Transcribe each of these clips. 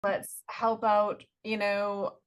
let's help out,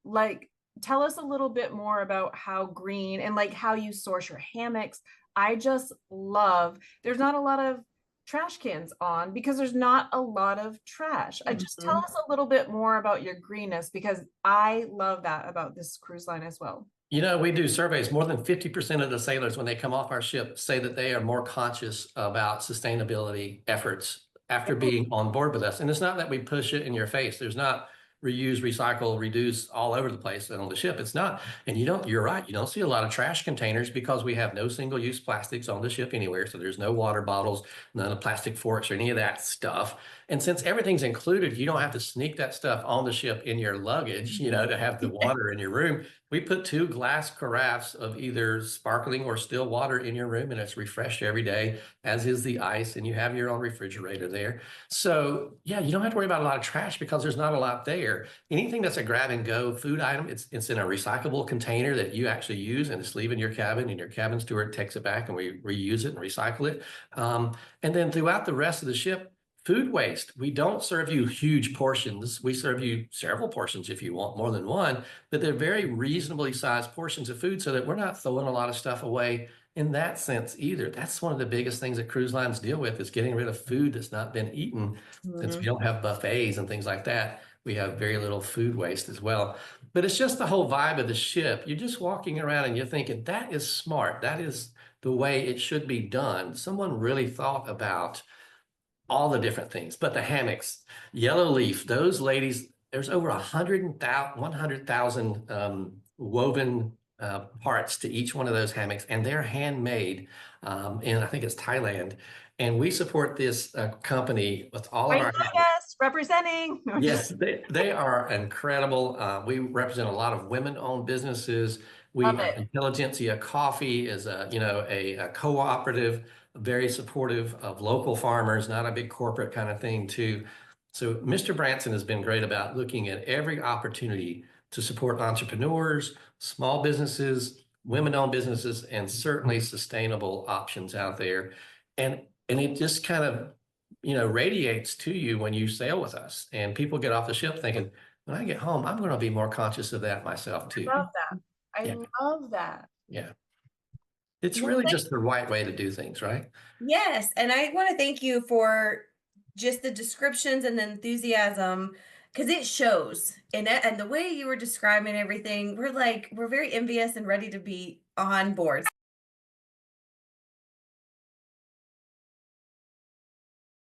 like tell us a little bit more about how green and like how you source your hammocks. I just love, there's not a lot of trash cans on because there's not a lot of trash. Just tell Mhm. us a little bit more about your greenness because I love that about this cruise line as well. We do surveys. More than 50% of the sailors, when they come off our ship, say that they are more conscious about sustainability efforts after being on board with us. And it's not that we push it in your face. There's not reuse, recycle, reduce all over the place on the ship. It's not. And you're right. You don't see a lot of trash containers because we have no single-use plastics on the ship anywhere. So there's no water bottles, none of plastic forks or any of that stuff. And since everything's included, you don't have to sneak that stuff on the ship in your luggage, to have the water in your room. We put two glass carafes of either sparkling or still water in your room, and it's refreshed every day, as is the ice, and you have your own refrigerator there. So, yeah, you don't have to worry about a lot of trash because there's not a lot there. Anything that's a grab and go food item, it's in a recyclable container that you actually use, and it's leaving your cabin, and your cabin steward takes it back, and we reuse it and recycle it. And then throughout the rest of the ship, food waste. We don't serve you huge portions. We serve you several portions if you want more than one, but they're very reasonably sized portions of food so that we're not throwing a lot of stuff away in that sense either. That's one of the biggest things that cruise lines deal with is getting rid of food that's not been eaten. Since we Mhm. don't have buffets and things like that, we have very little food waste as well. But it's just the whole vibe of the ship. You're just walking around and you're thinking, that is smart. That is the way it should be done. Someone really thought about all the different things, but the hammocks, yellow leaf, those ladies, there's over 100,000 woven parts to each one of those hammocks, and they're handmade in, I think it's Thailand. And we support this company with all of Right, our hammocks. Vegas, representing. No, I'm Yes, just they are incredible. We represent a lot of women-owned businesses. We love it. Intelligentsia Coffee is a cooperative, very supportive of local farmers, not a big corporate kind of thing too. So Mr. Branson has been great about looking at every opportunity to support entrepreneurs, small businesses, women-owned businesses, and certainly sustainable options out there. And it just kind of radiates to you when you sail with us. And people get off the ship thinking, when I get home, I'm going to be more conscious of that myself too. Love that. I Yeah. love that. Yeah. It's Well, really thank just the right way to do things, right? yes, and I want to thank you for just the descriptions and the enthusiasm because it shows. And the way you were describing everything, we're very envious and ready to be on board.